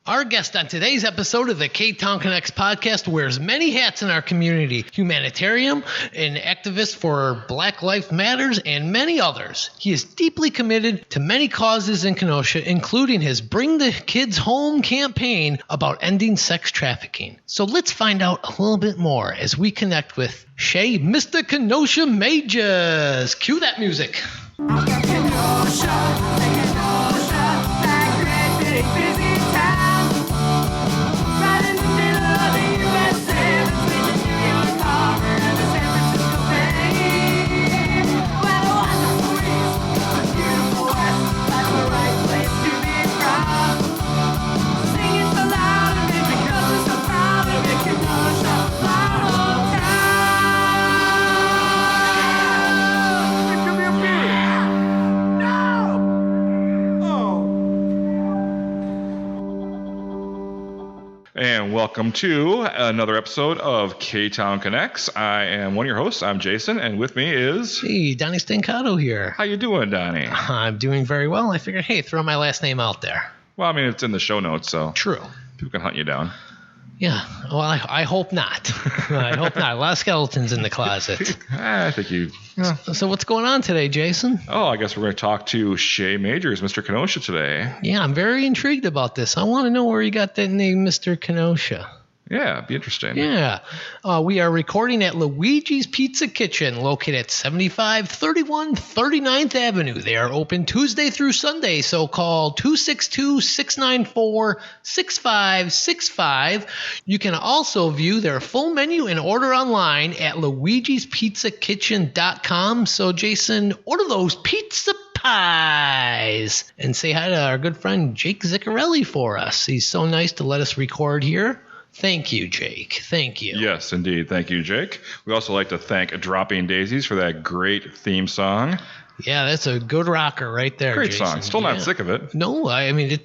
Our guest on today's episode of the Ktown Connects podcast wears many hats in our community. Humanitarian, an activist for Black Lives Matters, and many others. He is deeply committed to many causes in Kenosha, including his Bring the Kids Home campaign about ending sex trafficking. So let's find out a little bit more as we connect with Shay, Mr. Kenosha Majors. Cue that music. Kenosha, that great big busy town. Right in the middle of the USA, between the New York Harbor and the San Francisco Bay. Where the wonderful East, the beautiful West, that's the right place to be from. Singing so loud of it because we're so proud of it, Kenosha, my hometown. And welcome to another episode of Ktown Connects. I am one of your hosts. I'm Jason, and with me is... Hey, Donnie Stancato here. How you doing, Donnie? I'm doing very well. I figured, hey, throw my last name out there. Well, I mean, it's in the show notes, so... True. People can hunt you down. Yeah, well, I hope not. I hope not. A lot of skeletons in the closet. I think you... Yeah. So what's going on today, Jason? Oh, I guess we're going to talk to Shay Majors, Mr. Kenosha, today. Yeah, I'm very intrigued about this. I want to know where you got that name, Mr. Kenosha. Yeah, it'd be interesting. Yeah. We are recording at Luigi's Pizza Kitchen, located at 7531 39th Avenue. They are open Tuesday through Sunday, so call 262-694-6565. You can also view their full menu and order online at luigispizzakitchen.com. So, Jason, order those pizza pies and say hi to our good friend Jake Ziccarelli for us. He's so nice to let us record here. Thank you, Jake. Thank you. Yes, indeed. Thank you, Jake. We also like to thank Dropping Daisies for that great theme song. Yeah, that's a good rocker right there, Great Jason. song. Still not sick of it. No, I mean,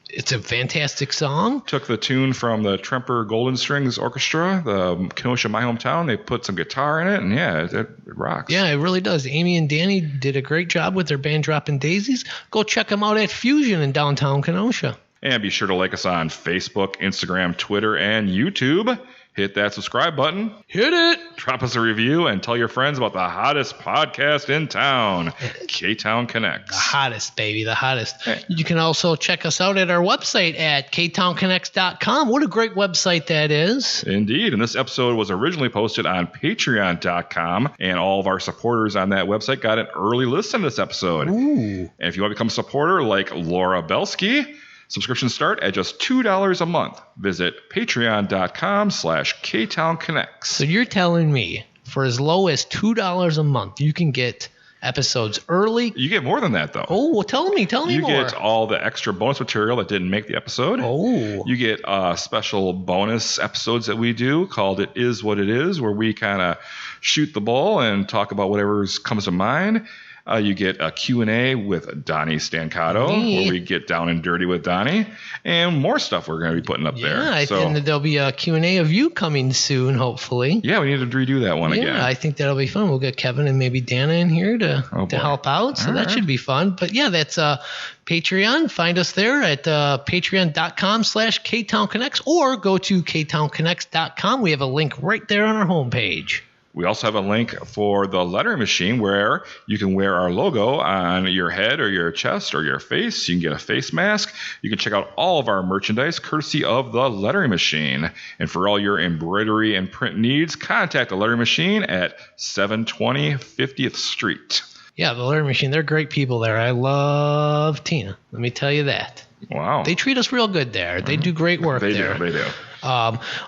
it's a fantastic song. Took the tune from the Tremper Golden Strings Orchestra, the Kenosha, my hometown. They put some guitar in it, and yeah, it rocks. Yeah, it really does. Amy and Danny did a great job with their band Dropping Daisies. Go check them out at Fusion in downtown Kenosha. And be sure to like us on Facebook, Instagram, Twitter, and YouTube. Hit that subscribe button. Hit it. Drop us a review and tell your friends about the hottest podcast in town, Ktown Connects. The hottest, baby, the hottest. Hey. You can also check us out at our website at ktownconnects.com. What a great website that is. Indeed. And this episode was originally posted on patreon.com, and all of our supporters on that website got an early listen to this episode. Ooh. And if you want to become a supporter like Laura Belsky, subscriptions start at just $2 a month. Visit patreon.com/KtownConnects. So you're telling me for as low as $2 a month, you can get episodes early? You get more than that, though. Oh, well, tell me more. You get all the extra bonus material that didn't make the episode. Oh. You get special bonus episodes that we do called It Is What It Is, where we kind of shoot the bull and talk about whatever comes to mind. You get a Q&A with Donnie Stancato, where we get down and dirty with Donnie, and more stuff we're going to be putting up there. Yeah, and there'll be a Q&A of you coming soon, hopefully. Yeah, we need to redo that one again. Yeah, I think that'll be fun. We'll get Kevin and maybe Dana in here to help out, so that should be fun. But yeah, that's Patreon. Find us there at patreon.com/KtownConnects, or go to ktownconnects.com. We have a link right there on our homepage. We also have a link for the lettering machine where you can wear our logo on your head or your chest or your face. You can get a face mask. You can check out all of our merchandise courtesy of the lettering machine. And for all your embroidery and print needs, contact the lettering machine at 720 50th Street. Yeah, the lettering machine. They're great people there. I love Tina. Let me tell you that. Wow. They treat us real good there. They do great work there. They do.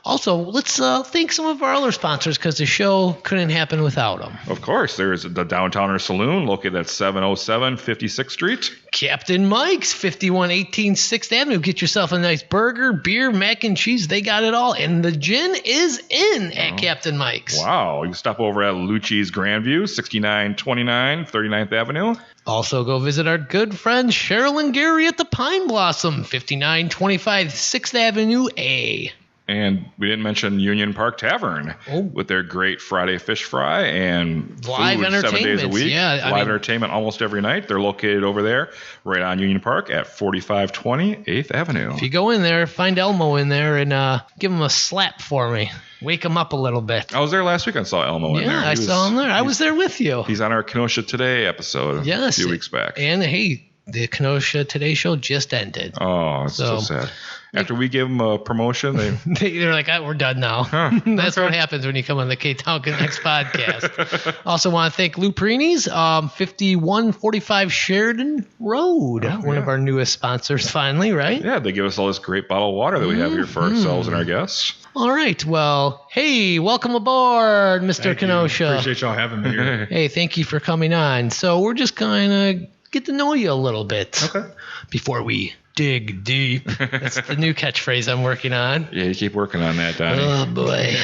Also, let's thank some of our other sponsors because the show couldn't happen without them. Of course. There's the Downtowner Saloon located at 707 56th Street. Captain Mike's, 5118 6th Avenue. Get yourself a nice burger, beer, mac and cheese. They got it all. And the gin is in at Captain Mike's. Wow. You can stop over at Lucci's Grandview, 6929 39th Avenue. Also, go visit our good friends Cheryl and Gary at the Pine Blossom, 5925 6th Avenue A. And we didn't mention Union Park Tavern with their great Friday fish fry and live food 7 days a week. Yeah, live entertainment almost every night. They're located over there right on Union Park at 4520 8th Avenue. If you go in there, find Elmo in there and give him a slap for me. Wake him up a little bit. I was there last week. I saw Elmo in there. Yeah, I saw him there. I was there with you. He's on our Kenosha Today episode a few weeks back. And hey, the Kenosha Today show just ended. Oh, it's so sad. After we gave them a promotion, they're like, we're done now. That's what happens when you come on the Ktown Connects podcast. Also want to thank Lou Perini's, 5145 Sheridan Road, one of our newest sponsors finally, right? Yeah, they give us all this great bottled water that we have here for ourselves and our guests. All right. Well, hey, welcome aboard, Mr. Kenosha. Appreciate y'all having me here. Hey, thank you for coming on. So we're just kind of get to know you a little bit. Okay. Before we dig deep. That's the new catchphrase I'm working on. Yeah, you keep working on that, Donnie. Oh, boy.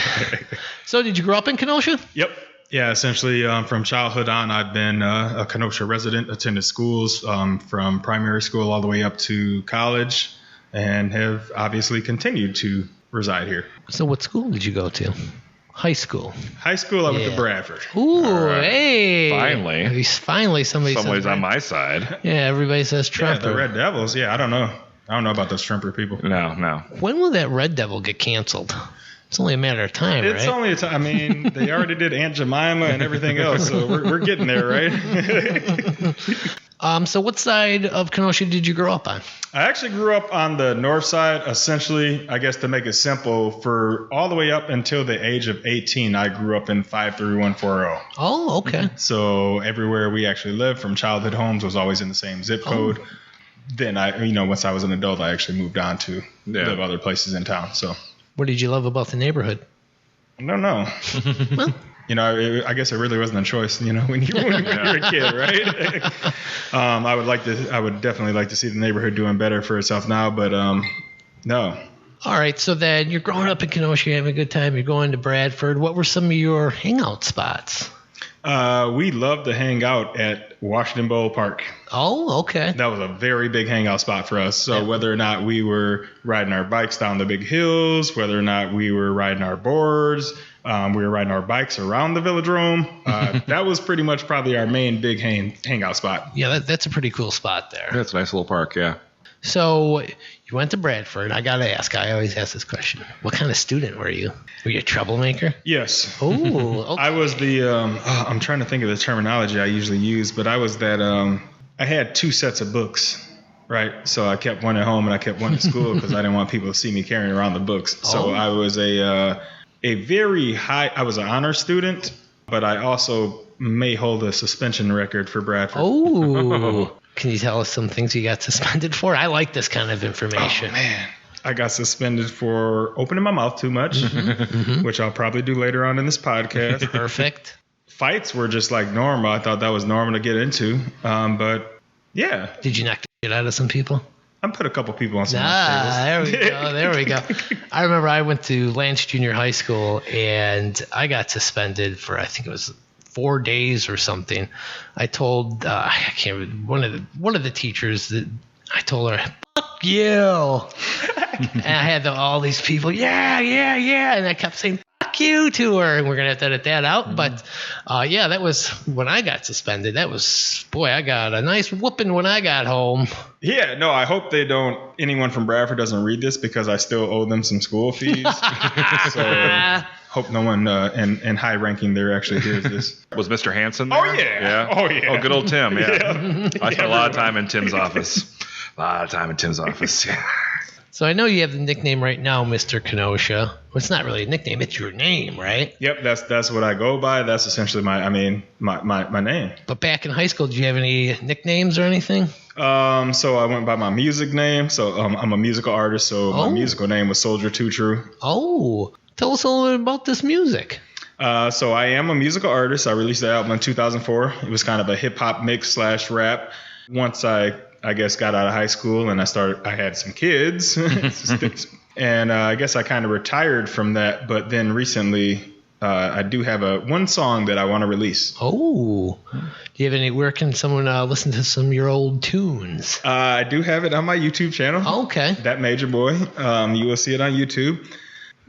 So did you grow up in Kenosha? Yep. Yeah, essentially from childhood on, I've been a Kenosha resident, attended schools from primary school all the way up to college, and have obviously continued to reside here. So what school did you go to? High school. High school, I went to Bradford. Ooh, hey. Finally, somebody's on my side. Yeah, everybody says Trump. Yeah, the Red Devils. Yeah, I don't know about those Trumper people. No. When will that Red Devil get canceled? It's only a matter of time, right? It's only a time. I mean, they already did Aunt Jemima and everything else, so we're getting there, right? So what side of Kenosha did you grow up on? I actually grew up on the north side. Essentially, I guess to make it simple, for all the way up until the age of 18, I grew up in 53140. Oh, okay. So everywhere we actually lived from childhood homes was always in the same zip code. Then once I was an adult, I actually moved on to live other places in town. So what did you love about the neighborhood? I don't know. I guess it really wasn't a choice, when you were a kid, right? I would definitely like to see the neighborhood doing better for itself now, but no. All right, so then you're growing up in Kenosha, you're having a good time, you're going to Bradford. What were some of your hangout spots? We loved to hang out at Washington Bowl Park. Oh, okay. That was a very big hangout spot for us. So whether or not we were riding our bikes down the big hills, whether or not we were riding our boards, we were riding our bikes around the Velodrome. That was pretty much probably our main big hangout spot. Yeah, that's a pretty cool spot there. That's a nice little park, yeah. So you went to Bradford. I got to ask. I always ask this question. What kind of student were you? Were you a troublemaker? Yes. Oh, okay. I was the I'm trying to think of the terminology I usually use, but I was that I had two sets of books, right? So I kept one at home and I kept one at school because I didn't want people to see me carrying around the books. So I was I was an honor student, but I also may hold a suspension record for Bradford. Oh. Can you tell us some things you got suspended for? I like this kind of information. Oh, man. I got suspended for opening my mouth too much, which I'll probably do later on in this podcast. Perfect. Fights were just like normal. I thought that was normal to get into. But, yeah. Did you knock the shit out of some people? I put a couple people on some tables. There we go. I remember I went to Lance Junior High School, and I got suspended for, I think it was 4 days or something. I told I can't remember, one of the teachers that I told her, "Fuck you," and I had all these people, yeah, and I kept saying "fuck you" to her, and we're gonna have to edit that out. But that was when I got suspended. That was I got a nice whooping when I got home. Yeah, no, I hope anyone from Bradford doesn't read this because I still owe them some school fees. So hope no one in high ranking there actually hears this. Was Mr. Hansen there? Oh, yeah. Oh, yeah. Oh, good old Tim, yeah. I spent a lot of time in Tim's office. Yeah. So I know you have the nickname right now, Mr. Kenosha. Well, it's not really a nickname, it's your name, right? Yep, that's what I go by. That's essentially my name. But back in high school, did you have any nicknames or anything? So I went by my music name. So I'm a musical artist, so my musical name was Soldier Too True. Oh, tell us a little bit about this music. So I am a musical artist. I released that album in 2004. It was kind of a hip hop mix / rap. Once I guess got out of high school and I had some kids and I guess I kind of retired from that. But then recently I do have one song that I want to release. Oh, do you have where can someone listen to some of your old tunes? I do have it on my YouTube channel. Okay. That Major Boy. You will see it on YouTube.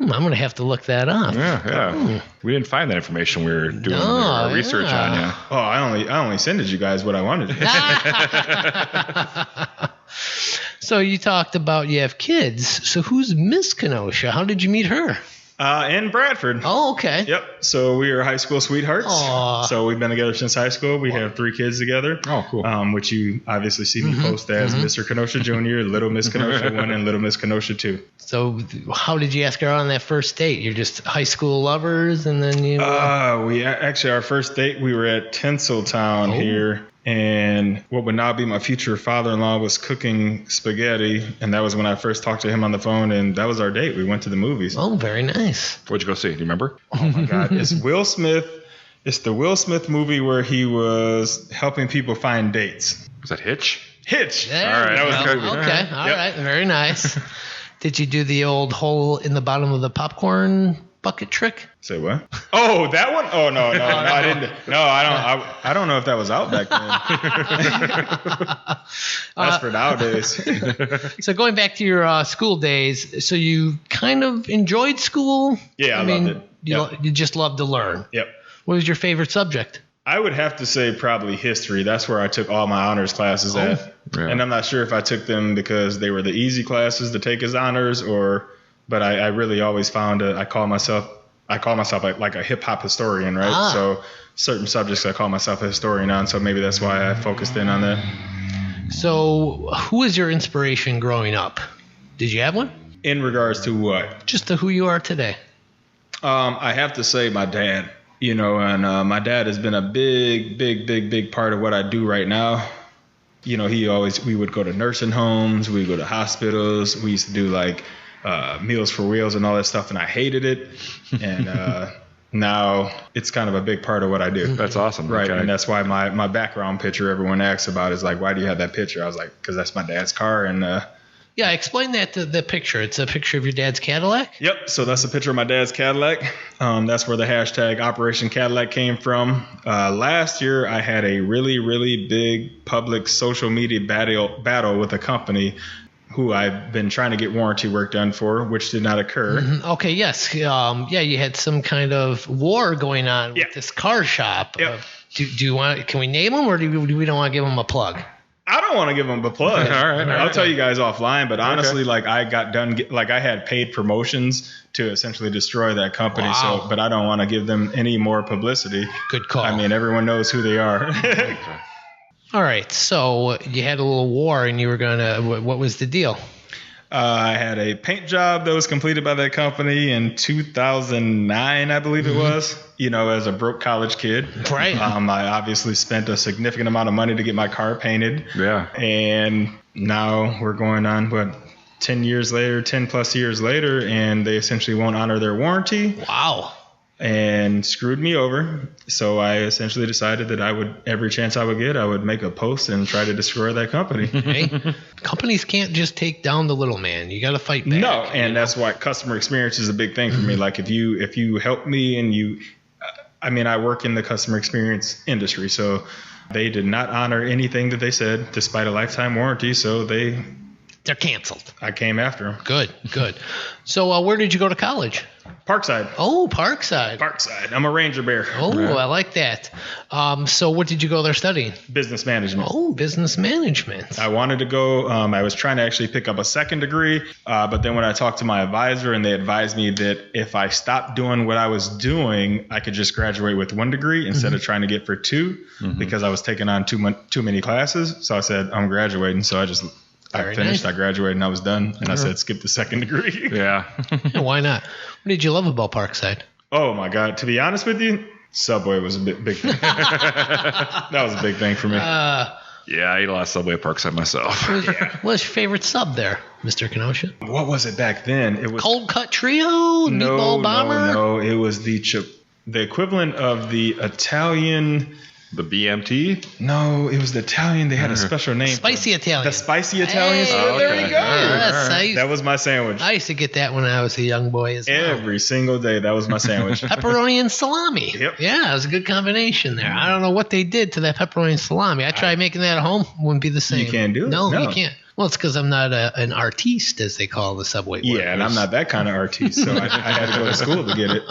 I'm going to have to look that up. Yeah. We didn't find that information. We were doing our research on you. Oh, I only sent you guys what I wanted to. So you talked about you have kids. So who's Miss Kenosha? How did you meet her? In Bradford. Oh, okay. Yep. So we are high school sweethearts. Aww. So we've been together since high school. We have 3 kids together. Oh, cool. Which you obviously see me post as Mr. Kenosha Jr., Little Miss Kenosha 1, and Little Miss Kenosha 2. So how did you ask her out on that first date? You're just high school lovers, and then you... Our first date, we were at Tinseltown here. And what would now be my future father-in-law was cooking spaghetti. And that was when I first talked to him on the phone. And that was our date. We went to the movies. Oh, very nice. What'd you go see? Do you remember? Oh, my God. It's Will Smith. It's the Will Smith movie where he was helping people find dates. Was that Hitch? Hitch. There All right. we That was go. good. Okay. All right. Very nice. Did you do the old hole in the bottom of the popcorn bucket trick? Say what? Oh, that one? Oh, no, I didn't. No, I don't know if that was out back then. That's for nowadays. So going back to your school days, so you kind of enjoyed school? Yeah, I loved it. You just loved to learn. Yep. What was your favorite subject? I would have to say probably history. That's where I took all my honors classes at. Yeah. And I'm not sure if I took them because they were the easy classes to take as honors but I really always found I call myself like a hip hop historian, right? So certain subjects I call myself a historian on, so maybe that's why I focused in on that. So who was your inspiration growing up? Did you have one? In regards to what? Just to who you are today. I have to say my dad, and my dad has been a big part of what I do right now. We would go to nursing homes, we would go to hospitals, we used to do like Meals for Wheels and all that stuff, and I hated it. And now it's kind of a big part of what I do. That's awesome. Right, Okay. and that's why my background picture everyone asks about is like, why do you have that picture? I was like, because that's my dad's car. And yeah, explain the picture. It's a picture of your dad's Cadillac? Yep, so that's a picture of my dad's Cadillac. That's where the hashtag Operation Cadillac came from. Last year, I had a really big public social media battle with a company who I've been trying to get warranty work done for, which did not occur. Mm-hmm. Okay, yes. You had some kind of war going on with this car shop. Yep. Do you want? Can we name them, or do we don't want to give them a plug? I don't want to give them a plug. All right. I'll tell you guys offline, but honestly, I got done, I had paid promotions to essentially destroy that company. Wow. So, but I don't want to give them any more publicity. Good call. I mean, everyone knows who they are. All right, so you had a little war, and you were gonna. What was the deal? I had a paint job that was completed by that company in 2009, I believe it was. As a broke college kid. Right. I obviously spent a significant amount of money to get my car painted. Yeah. And now we're going on 10 plus years later, and they essentially won't honor their warranty. Wow. And screwed me over. So I essentially decided that every chance I would get, I would make a post and try to destroy that company. Hey, companies can't just take down the little man. You got to fight back. No, and that's why customer experience is a big thing for me. Like if you help me and I work in the customer experience industry, so they did not honor anything that they said despite a lifetime warranty. So they're canceled. I came after them. Good. So where did you go to college? Parkside. Oh, Parkside. I'm a Ranger Bear. Oh, I like that. So what did you go there studying? Business management. Oh, business management. I wanted to go. I was trying to actually pick up a second degree, but then when I talked to my advisor, and they advised me that if I stopped doing what I was doing, I could just graduate with 1 degree instead of trying to get for 2, because I was taking on too many classes. So I said, I'm graduating. So I finished, nice. I graduated, and I was done. And I said, skip the second degree. Yeah. Why not? What did you love about Parkside? Oh, my God. To be honest with you, Subway was a big thing. That was a big thing for me. Yeah, I ate a lot of Subway at Parkside myself. What's your favorite sub there, Mr. Kenosha? What was it back then? It was Cold Cut Trio? Meatball Bomber? No, it was the equivalent of the Italian... The BMT? No, it was the Italian. They had a special name. Spicy Italian. The spicy Italian. Hey, okay. There we go. Yes, that was my sandwich. I used to get that when I was a young boy as well. Every single day, that was my sandwich. Pepperoni and salami. Yep. Yeah, it was a good combination there. I don't know what they did to that pepperoni and salami. I tried making that at home. Wouldn't be the same. You can't do it. No, you can't. Well, it's because I'm not an artiste, as they call the subway workers. Yeah, and I'm not that kind of artiste, so I had to go to school to get it.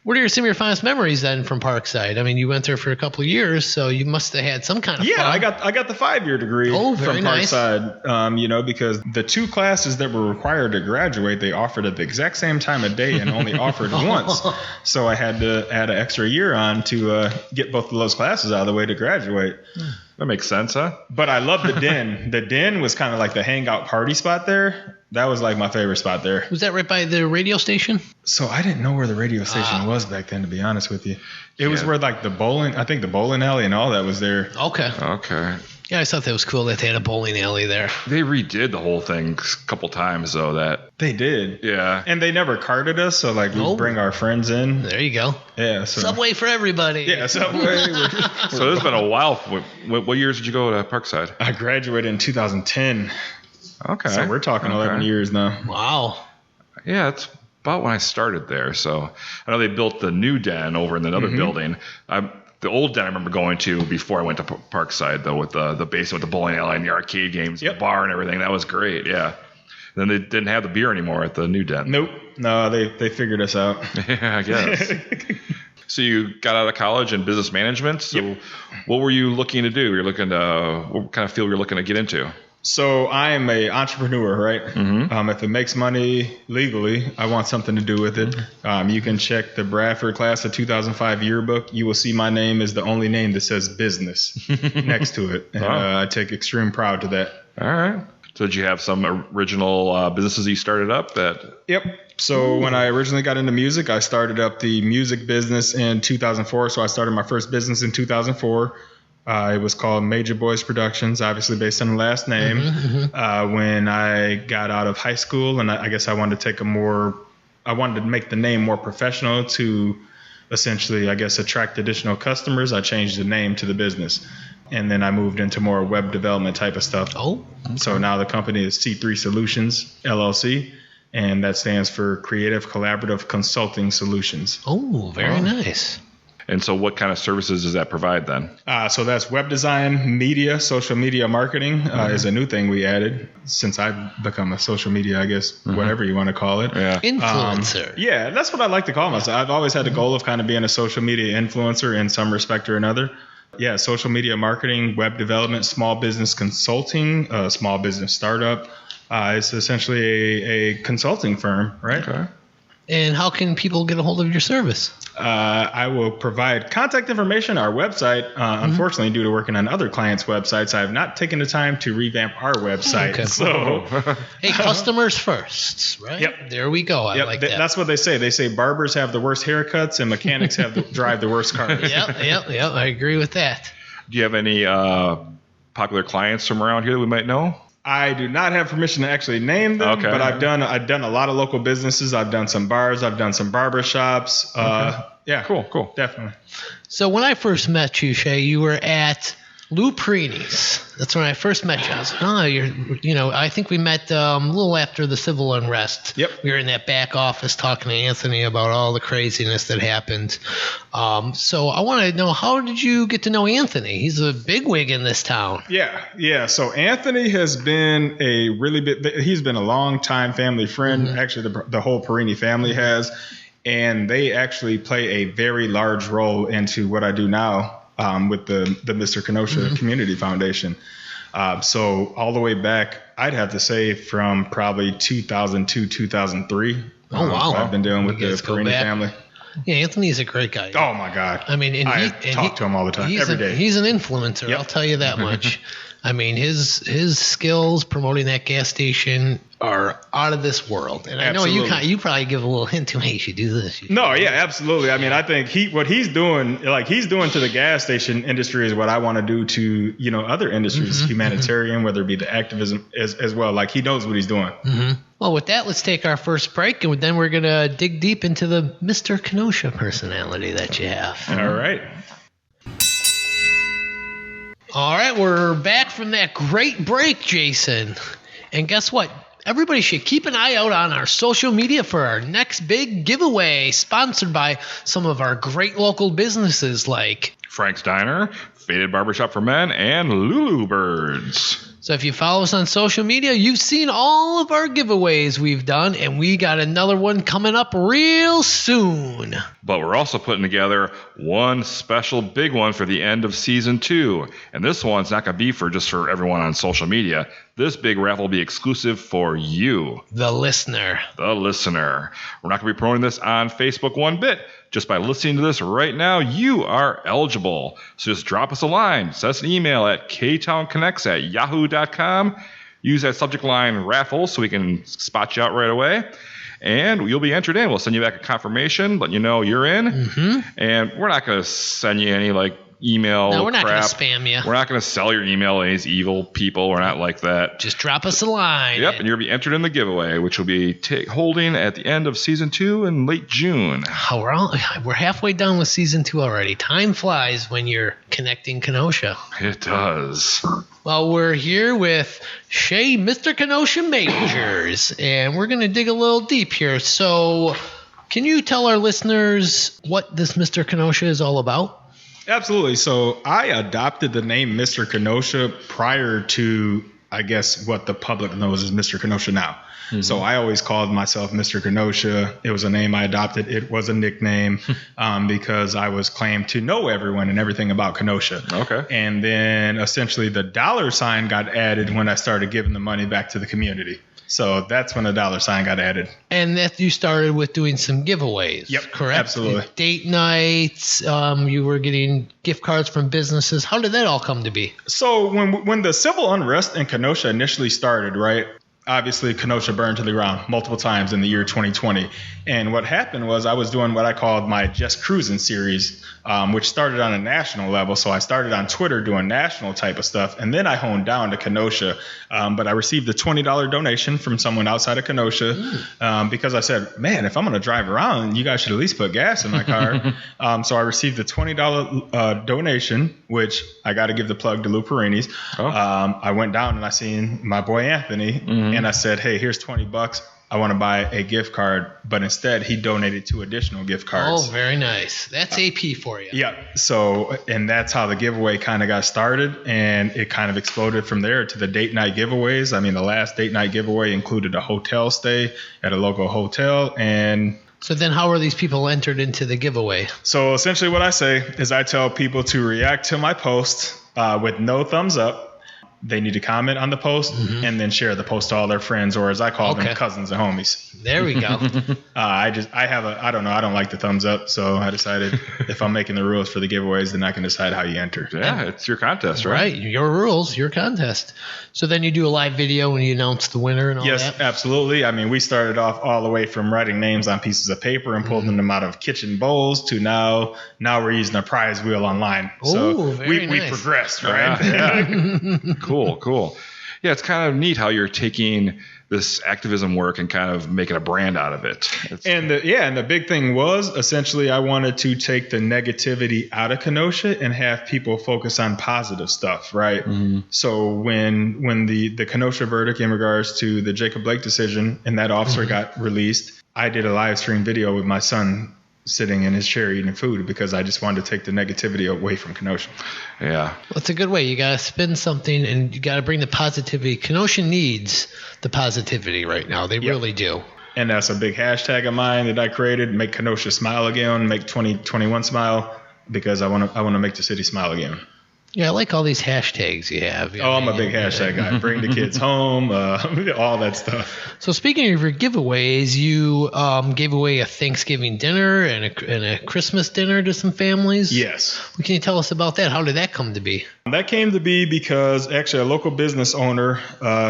What are some of your fondest memories then from Parkside? I mean, you went there for a couple of years, so you must have had some kind of fun. I got the 5-year degree very from nice. Parkside, because the 2 classes that were required to graduate, they offered at the exact same time of day and only offered once. So I had to add an extra year on to get both of those classes out of the way to graduate. That makes sense, huh? But I love the Den. The Den was kind of like the hangout party spot there. That was like my favorite spot there. Was that right by the radio station? So I didn't know where the radio station was back then, to be honest with you. It was where like the bowling alley and all that was there. Okay. Yeah, I thought that was cool that they had a bowling alley there. They redid the whole thing a couple times, though. They did. Yeah. And they never carded us, so like we'd bring our friends in. There you go. Yeah. So. Subway for everybody. Yeah, Subway. So it's been a while. What years did you go to Parkside? I graduated in 2010. Okay. So we're talking 11 years now. Wow. Yeah, it's about when I started there. So I know they built the new Den over in another building. The old Den I remember going to before I went to Parkside, though, with the basement, with the bowling alley and the arcade games, the bar and everything. That was great, yeah. Then they didn't have the beer anymore at the new Den. Nope. No, they figured us out. Yeah, I guess. So you got out of college in business management. So what were you looking to do? You're looking to, what kind of field were you looking to get into? So I am an entrepreneur, right? If it makes money legally, I want something to do with it. You can check the Bradford class of 2005 yearbook. You will see my name is the only name that says business next to it. And I take extreme pride to that. All right. So did you have some original businesses you started up that? Yep. So when I originally got into music, I started up the music business in 2004. So I started my first business in 2004. It was called Major Boys Productions, obviously based on the last name. When I got out of high school, and I guess I wanted to make the name more professional to essentially, I guess, attract additional customers. I changed the name to the business. And then I moved into more web development type of stuff. Oh. Okay. So now the company is C3 Solutions, LLC, and that stands for Creative Collaborative Consulting Solutions. Oh, very nice. And so what kind of services does that provide then? So that's web design, media, social media marketing is a new thing we added since I've become a social media, I guess, whatever you want to call it. Yeah. Influencer. Yeah, that's what I like to call myself. I've always had the goal of kind of being a social media influencer in some respect or another. Yeah, social media marketing, web development, small business consulting, small business startup. It's essentially a consulting firm, right? Okay. And how can people get a hold of your service? I will provide contact information, our website. Unfortunately, due to working on other clients' websites, I have not taken the time to revamp our website. Okay. So, hey, customers first, right? Yep. There we go. I like that. That's what they say. They say barbers have the worst haircuts and mechanics drive the worst cars. Yep. I agree with that. Do you have any popular clients from around here that we might know? I do not have permission to actually name them, but I've done a lot of local businesses. I've done some bars. I've done some barber shops. Yeah, cool, definitely. So when I first met you, Shay, you were at Lou Prini's. That's when I first met you. I was like, I think we met a little after the civil unrest. Yep. We were in that back office talking to Anthony about all the craziness that happened. So I want to know, how did you get to know Anthony? He's a bigwig in this town. Yeah. So Anthony has been he's been a long time family friend. Actually, the whole Perini family has. And they actually play a very large role into what I do now. With the Mr. Kenosha Community Foundation. So all the way back, I'd have to say from probably 2002, 2003. Oh, wow. I've been dealing with the Perini family. Yeah, Anthony's a great guy. Oh, my God. I mean, I talk to him all the time, every day. He's an influencer, I'll tell you that much. I mean, his skills promoting that gas station are out of this world. And Absolutely. I know you probably give a little hint to, hey, you should do this. Absolutely. I mean, I think what he's doing to the gas station industry is what I want to do to, other industries, humanitarian, whether it be the activism as well. Like, he knows what he's doing. Well, with that, let's take our first break, and then we're going to dig deep into the Mr. Kenosha personality that you have. All right. All right, we're back from that great break, Jason. And guess what? Everybody should keep an eye out on our social media for our next big giveaway, sponsored by some of our great local businesses like Frank's Diner, Faded Barbershop for Men, and Lulu Birds. So if you follow us on social media, you've seen all of our giveaways we've done, and we got another one coming up real soon. But we're also putting together one special big one for the end of season 2. And this one's not going to be just for everyone on social media. This big raffle will be exclusive for you. The listener. The listener. We're not going to be promoting this on Facebook one bit. Just by listening to this right now, you are eligible. So just drop us a line. Send us an email at ktownconnects@yahoo.com. Use that subject line raffle so we can spot you out right away. And you'll be entered in. We'll send you back a confirmation, letting you know you're in. Mm-hmm. And we're not going to send you any email crap. No, we're not going to spam you. We're not going to sell your email to these evil people. We're not like that. Just drop us a line. Yep, and you'll be entered in the giveaway, which will be holding at the end of season 2 in late June. Oh, we're halfway done with season 2 already. Time flies when you're connecting Kenosha. It does. Well, we're here with Shay, Mr. Kenosha Majors, and we're going to dig a little deep here. So can you tell our listeners what this Mr. Kenosha is all about? Absolutely. So I adopted the name Mr. Kenosha prior to, I guess, what the public knows as Mr. Kenosha now. Mm-hmm. So I always called myself Mr. Kenosha. It was a name I adopted. It was a nickname because I was claimed to know everyone and everything about Kenosha. Okay. And then essentially the $sign got added when I started giving the money back to the community. So that's when the $sign got added. And that you started with doing some giveaways. Yep, correct? Absolutely. Date nights, you were getting gift cards from businesses. How did that all come to be? So when the civil unrest in Kenosha initially started, right, obviously Kenosha burned to the ground multiple times in the year 2020. And what happened was I was doing what I called my Just Cruising series, which started on a national level. So I started on Twitter doing national type of stuff. And then I honed down to Kenosha. But I received a $20 donation from someone outside of Kenosha because I said, man, if I'm going to drive around, you guys should at least put gas in my car. So I received a $20 donation, which I got to give the plug to Lou Perini's. Oh. I went down and I seen my boy Anthony and I said, hey, here's $20. I want to buy a gift card, but instead he donated 2 additional gift cards. Oh, very nice. That's AP for you. Yeah. So, and that's how the giveaway kind of got started, and it kind of exploded from there to the date night giveaways. I mean, the last date night giveaway included a hotel stay at a local hotel. And so then how are these people entered into the giveaway? So essentially what I say is I tell people to react to my post with no thumbs up. They need to comment on the post and then share the post to all their friends, or as I call them, cousins and homies. There we go. I don't like the thumbs up. So I decided if I'm making the rules for the giveaways, then I can decide how you enter. Yeah, it's your contest, right? Right. Your rules, your contest. So then you do a live video when you announce the winner and all that? Yes, absolutely. I mean, we started off all the way from writing names on pieces of paper and pulling them out of kitchen bowls to now we're using a prize wheel online. So we progressed, right? Yeah. Cool. Yeah, it's kind of neat how you're taking this activism work and kind of making a brand out of it. And the big thing was essentially I wanted to take the negativity out of Kenosha and have people focus on positive stuff, right? Mm-hmm. So when the Kenosha verdict in regards to the Jacob Blake decision and that officer got released, I did a live stream video with my son sitting in his chair eating food because I just wanted to take the negativity away from Kenosha. Yeah. Well, it's a good way. You got to spin something and you got to bring the positivity. Kenosha needs the positivity right now. They really do. And that's a big hashtag of mine that I created, make Kenosha smile again, make 2021 smile, because I want to make the city smile again. Yeah, I like all these hashtags you have. I'm a big hashtag guy. Bring the kids home, all that stuff. So speaking of your giveaways, you gave away a Thanksgiving dinner and a Christmas dinner to some families. Yes. Well, can you tell us about that? How did that come to be? That came to be because actually a local business owner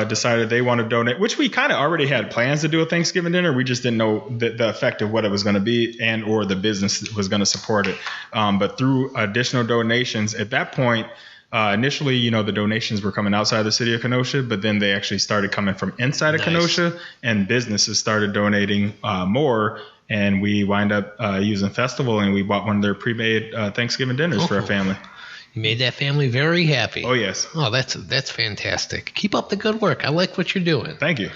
decided they want to donate, which we kind of already had plans to do a Thanksgiving dinner. We just didn't know the effect of what it was going to be and or the business that was going to support it. But through additional donations at that point, initially, the donations were coming outside the city of Kenosha, but then they actually started coming from inside of Kenosha, and businesses started donating more. And we wind up using Festival, and we bought one of their pre-made Thanksgiving dinners for our family. You made that family very happy. Oh, yes. Oh, that's fantastic. Keep up the good work. I like what you're doing. Thank you.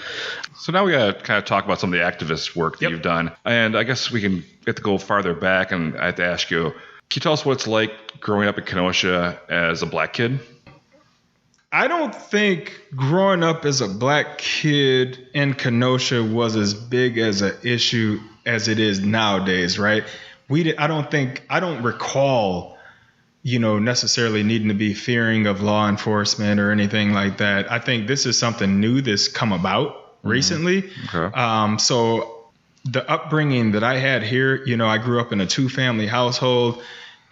So now we got to kind of talk about some of the activist work that you've done. And I guess we have to go farther back, and I have to ask you, Can you tell us what it's like growing up in Kenosha as a black kid? I don't think growing up as a black kid in Kenosha was as big as an issue as it is nowadays, right? I don't recall, necessarily needing to be fearing of law enforcement or anything like that. I think this is something new that's come about recently. Okay. So the upbringing that I had here, I grew up in a 2-family household.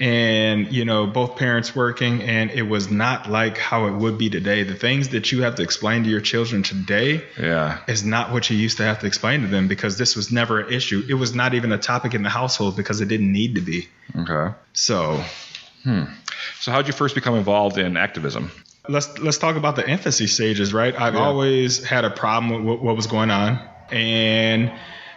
And, both parents working, and it was not like how it would be today. The things that you have to explain to your children today is not what you used to have to explain to them, because this was never an issue. It was not even a topic in the household because it didn't need to be. Okay. So how'd you first become involved in activism? Let's talk about the infancy stages, right? I've always had a problem with what was going on. And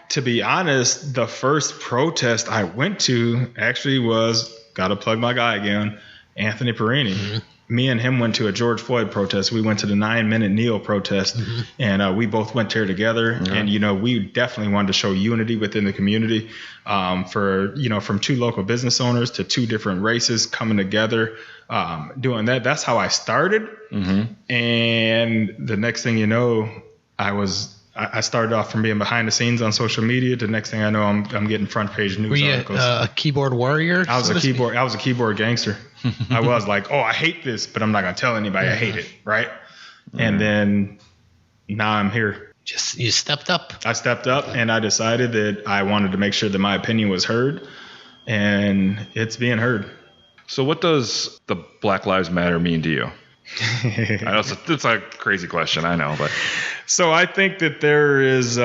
to be honest, the first protest I went to actually was, got to plug my guy again, Anthony Perini. Mm-hmm. Me and him went to a George Floyd protest. We went to the 9-minute kneel protest, and we both went there together. Mm-hmm. And, we definitely wanted to show unity within the community from 2 local business owners to 2 different races coming together, doing that. That's how I started. Mm-hmm. And the next thing you know, I started off from being behind the scenes on social media. The next thing I know, I'm getting front page news articles. Were you a keyboard warrior? I was a keyboard gangster. I was like, I hate this, but I'm not gonna tell anybody I hate it, right? Mm-hmm. And then now I'm here. You stepped up. I stepped up, and I decided that I wanted to make sure that my opinion was heard, and it's being heard. So what does the Black Lives Matter mean to you? I know it's a crazy question, I know, but so I think that there is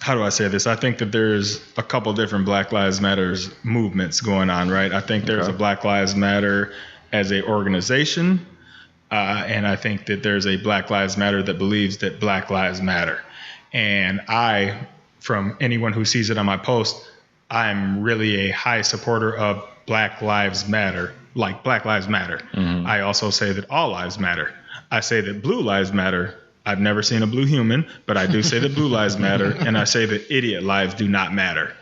how do I say this? I think that there's a couple different Black Lives Matters movements going on, right? I think there's a Black Lives Matter as a organization, and I think that there's a Black Lives Matter that believes that Black Lives Matter. And from anyone who sees it on my post, I'm really a high supporter of Black Lives Matter, like Black Lives Matter. Mm-hmm. I also say that all lives matter. I say that blue lives matter. I've never seen a blue human, but I do say that blue lives matter. And I say that idiot lives do not matter.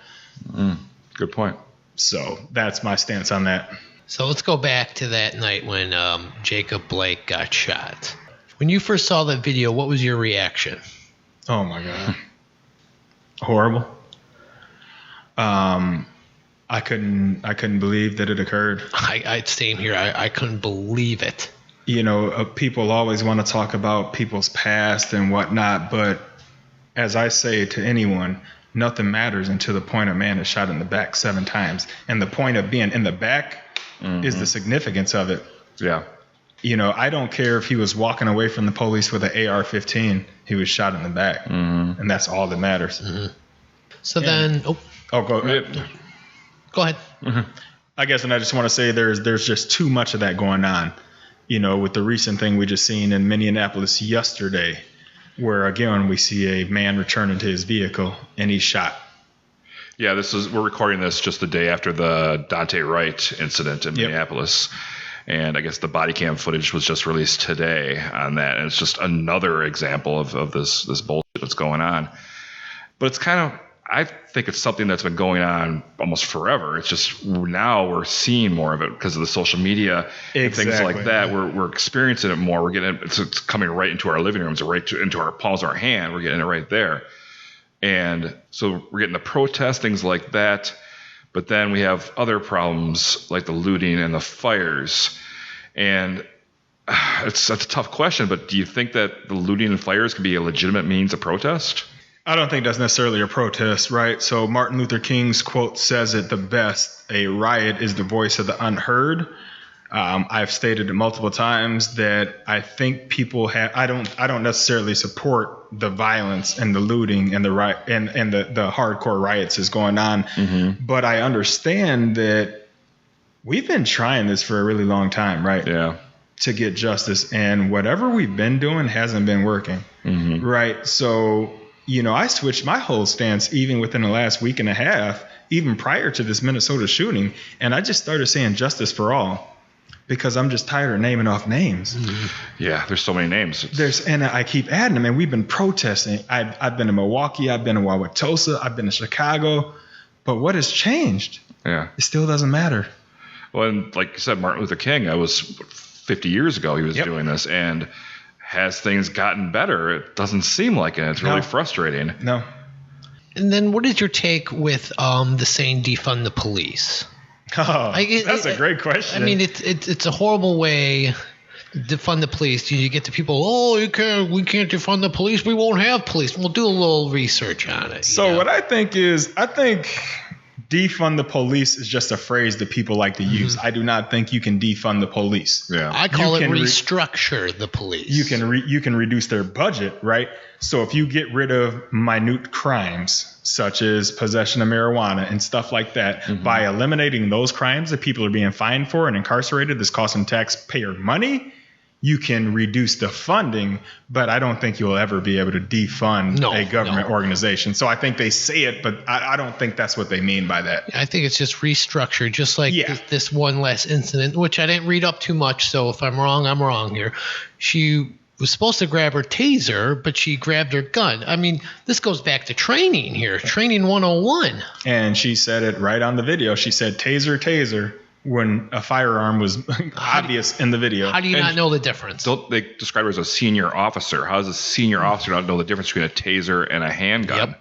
Good point. So that's my stance on that. So let's go back to that night when Jacob Blake got shot. When you first saw that video, what was your reaction? Oh, my God. Horrible. I couldn't believe that it occurred. Same here. I couldn't believe it. People always want to talk about people's past and whatnot, but as I say to anyone, nothing matters until the point a man is shot in the back 7 times. And the point of being in the back is the significance of it. Yeah. I don't care if he was walking away from the police with an AR-15. He was shot in the back. Mm-hmm. And that's all that matters. Mm-hmm. So then... go ahead. Go ahead. Mm-hmm. I guess, and I just want to say there's just too much of that going on, with the recent thing we just seen in Minneapolis yesterday, where again we see a man returning to his vehicle and he's shot. Yeah, we're recording this just the day after the Dante Wright incident in Minneapolis. And I guess the body cam footage was just released today on that. And it's just another example of this bullshit that's going on. But it's kind of, I think it's something that's been going on almost forever. It's just now we're seeing more of it because of the social media and things like that. We're experiencing it more. We're getting it's coming right into our living rooms, right into our palms of our hand. We're getting it right there. And so we're getting the protests, things like that. But then we have other problems like the looting and the fires. And that's a tough question. But do you think that the looting and fires can be a legitimate means of protest? I don't think that's necessarily a protest, right? So Martin Luther King's quote says it the best: a riot is the voice of the unheard. I've stated it multiple times that I think people have. I don't necessarily support the violence and the looting and the the hardcore riots is going on, but I understand that we've been trying this for a really long time, right? Yeah. To get justice, and whatever we've been doing hasn't been working, right? So. I switched my whole stance even within the last week and a half, even prior to this Minnesota shooting. And I just started saying justice for all because I'm just tired of naming off names. Yeah, there's so many names. And I keep adding them. And we've been protesting. I've been in Milwaukee. I've been in Wauwatosa. I've been in Chicago. But what has changed? Yeah. It still doesn't matter. Well, and like you said, Martin Luther King, that was 50 years ago he was doing this. And has things gotten better? It doesn't seem like it. It's really frustrating. No. And then what is your take with the saying defund the police? Oh, that's a great question. I mean, it's a horrible way to defund the police. You get the people, we can't defund the police. We won't have police. We'll do a little research on it. So what I think defund the police is just a phrase that people like to use. I do not think you can defund the police. Yeah. I call it restructure the police. You can reduce their budget, right? So if you get rid of minute crimes such as possession of marijuana and stuff like that, by eliminating those crimes that people are being fined for and incarcerated, that's costing taxpayer money, you can reduce the funding, but I don't think you'll ever be able to defund a government organization. So I think they say it, but I don't think that's what they mean by that. I think it's just restructure, just like this one last incident, which I didn't read up too much. So if I'm wrong, I'm wrong here. She was supposed to grab her taser, but she grabbed her gun. I mean, this goes back to training here, training 101. And she said it right on the video. She said, taser, taser, when a firearm was obvious in the video. How do you not know the difference? They describe her as a senior officer. How does a senior officer not know the difference between a taser and a handgun?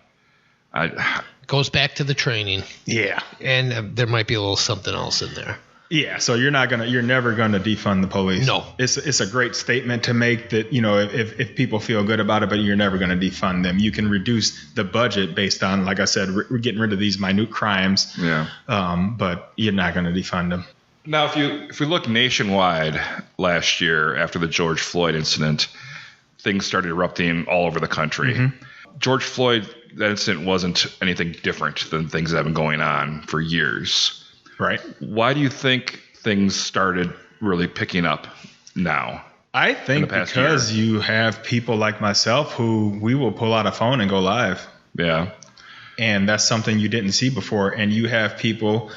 Yep. Goes back to the training. Yeah. And there might be a little something else in there. Yeah, so you're never gonna defund the police. No. It's a great statement to make that, if people feel good about it, but you're never gonna defund them. You can reduce the budget based on, like I said, we're getting rid of these minute crimes. Yeah. But you're not gonna defund them. Now, if we look nationwide last year after the George Floyd incident, things started erupting all over the country. George Floyd, that incident wasn't anything different than things that have been going on for years. Right. Why do you think things started really picking up now? I think because you have people like myself who we will pull out a phone and go live. Yeah. And that's something you didn't see before. And you have people,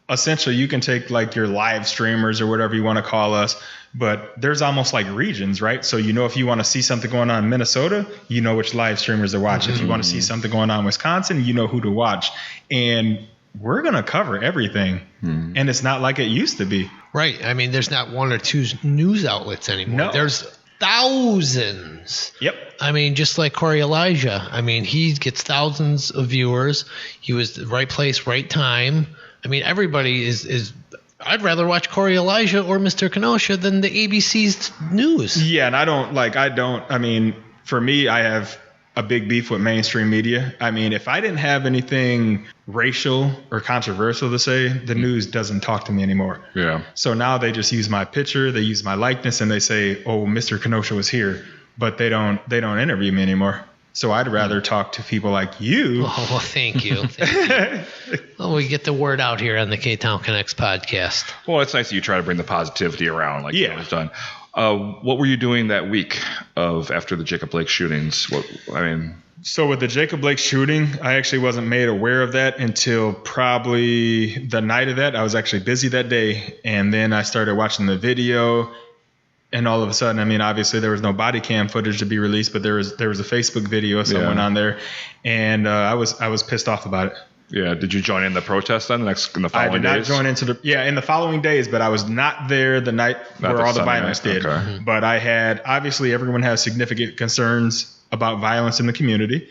essentially you can take like your live streamers or whatever you want to call us, but there's almost like regions, right? So if you want to see something going on in Minnesota, you know which live streamers to watch. If you want to see something going on in Wisconsin, you know who to watch. And we're going to cover everything. And it's not like it used to be. Right. I mean, there's not one or two news outlets anymore. No. There's thousands. Yep. I mean, just like Corey Elijah. I mean, he gets thousands of viewers. He was the right place, right time. I mean, everybody is I'd rather watch Corey Elijah or Mr. Kenosha than the ABC's news. Yeah, and for me, I have a big beef with mainstream media. I mean, if I didn't have anything racial or controversial to say, the news doesn't talk to me anymore. Yeah. So now they just use my picture, they use my likeness, and they say, "Oh, Mr. Kenosha was here," but they don't interview me anymore. So I'd rather talk to people like you. Oh, well, thank you. Well, we get the word out here on the Ktown Connects podcast. Well, it's nice that you try to bring the positivity around, like you always done. What were you doing that week after the Jacob Blake shootings? So with the Jacob Blake shooting, I actually wasn't made aware of that until probably the night of that. I was actually busy that day, and then I started watching the video, and all of a sudden, obviously there was no body cam footage to be released, but there was a Facebook video of someone on there, and I was pissed off about it. Yeah. Did you join in the protest then in the following days? I did not join into in the following days, but I was not there the night where all the violence did. Okay. But obviously everyone has significant concerns about violence in the community.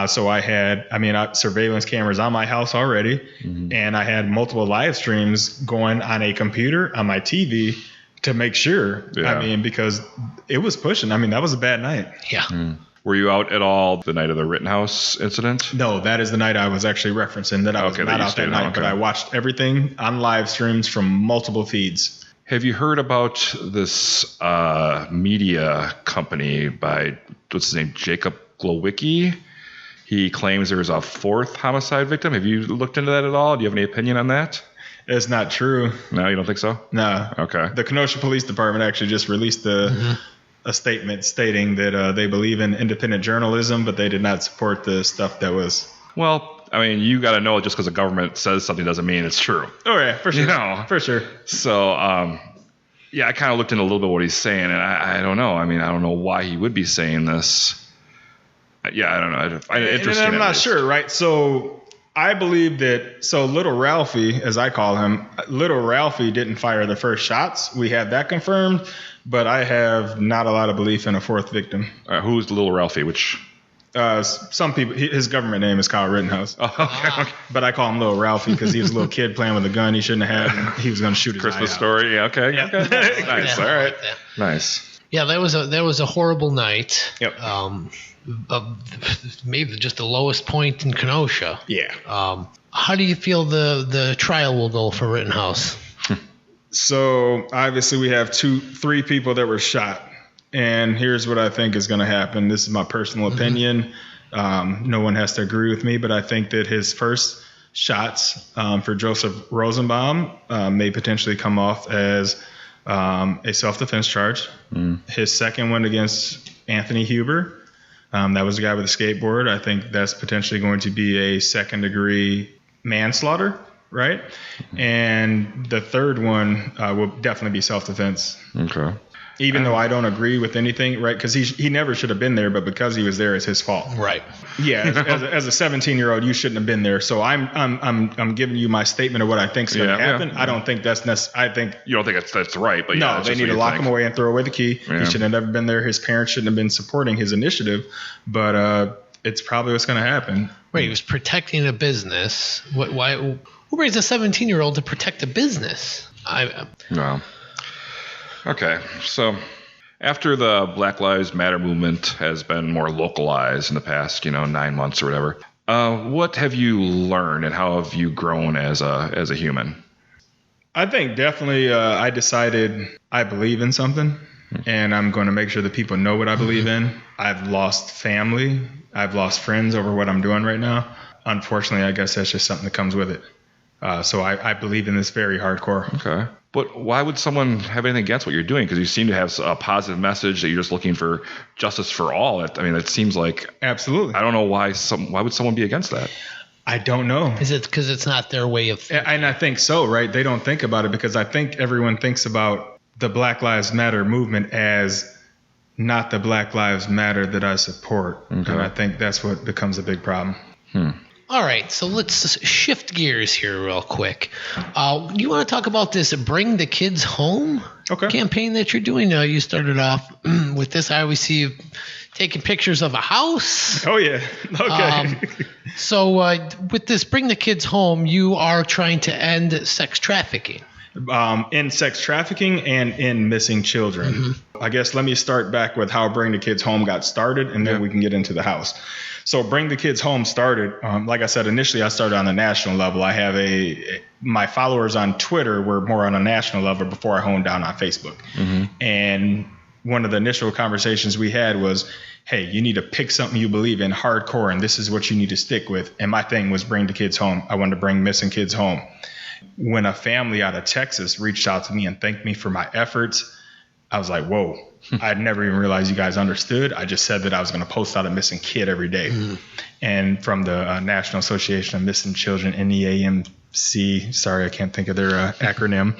So I had, surveillance cameras on my house already, and I had multiple live streams going on a computer, on my TV, to make sure. Yeah. Because it was pushing. That was a bad night. Yeah. Were you out at all the night of the Rittenhouse incident? No, that is the night I was actually referencing, that I was not out that night, but I watched everything on live streams from multiple feeds. Have you heard about this media company by, what's his name, Jacob Glowicki? He claims there's a fourth homicide victim. Have you looked into that at all? Do you have any opinion on that? It's not true. No, you don't think so? No. Okay. The Kenosha Police Department actually just released a statement stating that they believe in independent journalism, but they did not support the stuff that was. Well, you got to know just because the government says something doesn't mean it's true. Oh, yeah, for sure. For sure. So, I kind of looked into a little bit what he's saying, and I don't know. I don't know why he would be saying this. Yeah, I don't know. I'm not sure, right? So I believe that, so Little Ralphie, as I call him, Little Ralphie didn't fire the first shots. We have that confirmed, but I have not a lot of belief in a fourth victim. Who's Little Ralphie? Which? Some people, his government name is Kyle Rittenhouse. Oh, okay. But I call him Little Ralphie because he was a little kid playing with a gun he shouldn't have had, and he was going to shoot his Christmas eye out. story. Yeah, okay. Yeah. Okay. Nice. All right. Nice. Yeah, that was a horrible night. Yep. Maybe just the lowest point in Kenosha. Yeah. How do you feel the trial will go for Rittenhouse? So obviously we have 3 people that were shot. And here's what I think is going to happen. This is my personal opinion. No one has to agree with me, but I think that his first shots for Joseph Rosenbaum may potentially come off as a self-defense charge. His second one against Anthony Huber, that was the guy with the skateboard. I think that's potentially going to be a second-degree manslaughter, right? And the third one will definitely be self-defense. Okay. Even though I don't agree with anything, right? Because he never should have been there, but because he was there, it's his fault. Right. Yeah. As a 17-year-old, you shouldn't have been there. So I'm giving you my statement of what I think is going to happen. Yeah. I don't think that's necessary. I think You don't think that's right, but no, they need to lock him away and throw away the key. Yeah. He should have never been there. His parents shouldn't have been supporting his initiative, but it's probably what's going to happen. Wait, he was protecting a business. Why? Who brings a 17-year-old to protect a business? No. Okay, so after the Black Lives Matter movement has been more localized in the past, 9 months or whatever, what have you learned and how have you grown as a human? I think definitely I decided I believe in something, and I'm going to make sure that people know what I believe in. I've lost family. I've lost friends over what I'm doing right now. Unfortunately, I guess that's just something that comes with it. So I believe in this very hardcore. Okay. But why would someone have anything against what you're doing? Because you seem to have a positive message that you're just looking for justice for all. It seems like... Absolutely. I don't know why would someone be against that? I don't know. Is it because it's not their way of thinking? And I think so, right? They don't think about it because I think everyone thinks about the Black Lives Matter movement as not the Black Lives Matter that I support. Okay. And I think that's what becomes a big problem. All right, so let's shift gears here real quick. You want to talk about this Bring the Kids Home campaign that you're doing? You started off with this. I always see you taking pictures of a house. Oh, yeah. Okay. So with this Bring the Kids Home, you are trying to end sex trafficking. In sex trafficking and in missing children. I guess let me start back with how Bring the Kids Home got started, and then we can get into the house. So Bring the Kids Home started, like I said, initially I started on the national level. I have my followers on Twitter were more on a national level before I honed down on Facebook. And one of the initial conversations we had was, hey, you need to pick something you believe in hardcore, and this is what you need to stick with. And my thing was Bring the Kids Home. I wanted to bring missing kids home. When a family out of Texas reached out to me and thanked me for my efforts, I was like, whoa, I'd never even realized you guys understood. I just said that I was going to post out a missing kid every day. And from the National Association of Missing Children, NEAMC, sorry, I can't think of their acronym.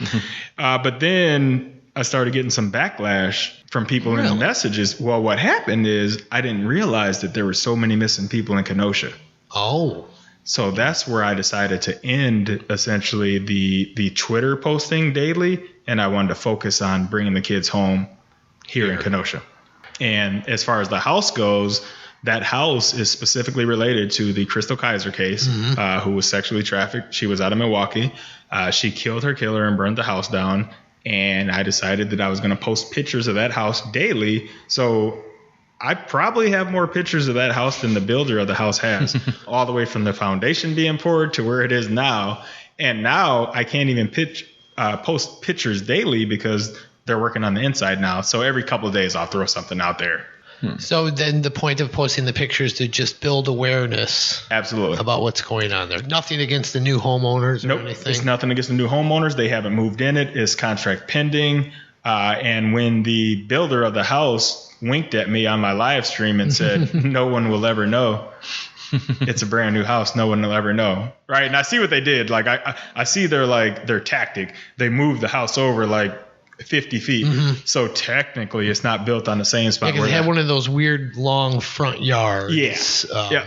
But then I started getting some backlash from people in the messages. Well, what happened is I didn't realize that there were so many missing people in Kenosha. Oh. So that's where I decided to end essentially the Twitter posting daily, and I wanted to focus on bringing the kids home here in Kenosha. And as far as the house goes, that house is specifically related to the Crystal Kaiser case, who was sexually trafficked. She was out of Milwaukee. She killed her killer and burned the house down. And I decided that I was going to post pictures of that house daily. So I probably have more pictures of that house than the builder of the house has, all the way from the foundation being poured to where it is now. And now I can't even post pictures daily because they're working on the inside now. So every couple of days I'll throw something out there. So then the point of posting the pictures to just build awareness about what's going on there. Nothing against the new homeowners or anything? It's nothing against the new homeowners. They haven't moved in it. It's contract pending. And when the builder of the house winked at me on my live stream and said, no one will ever know. It's a brand new house. No one will ever know. Right. And I see what they did. Like I see their tactic. They moved the house over like 50 feet. So technically it's not built on the same spot. Yeah, because they had one of those weird long front yards. Yeah.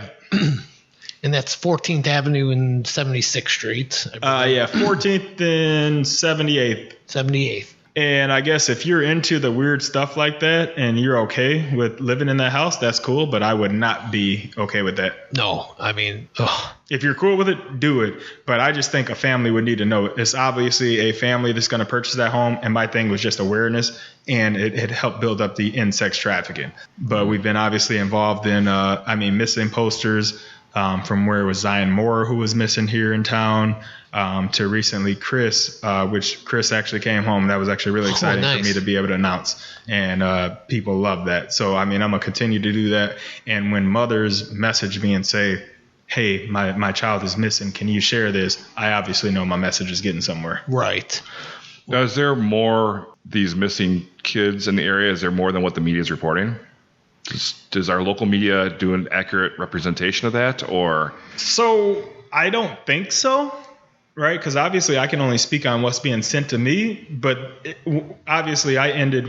And that's 14th Avenue and 76th Street. Yeah, 14th and 78th. 78th. And I guess if you're into the weird stuff like that and you're okay with living in that house, that's cool. But I would not be okay with that. No, I mean, ugh. If you're cool with it, do it. But I just think a family would need to know it. It's obviously a family that's going to purchase that home. And my thing was just awareness. And it helped build up the in-sex trafficking. But we've been obviously involved in, missing posters from where it was Zion Moore who was missing here in town. To recently Chris, which Chris actually came home. That was actually really exciting for me to be able to announce. And people love that. So, I mean, I'm going to continue to do that. And when mothers message me and say, hey, my child is missing, can you share this? I obviously know my message is getting somewhere. Right. Now, is there more these missing kids in the area? Is there more than what the media is reporting? Does our local media do an accurate representation of that? Or So I don't think so. Right, because obviously I can only speak on what's being sent to me, but obviously I ended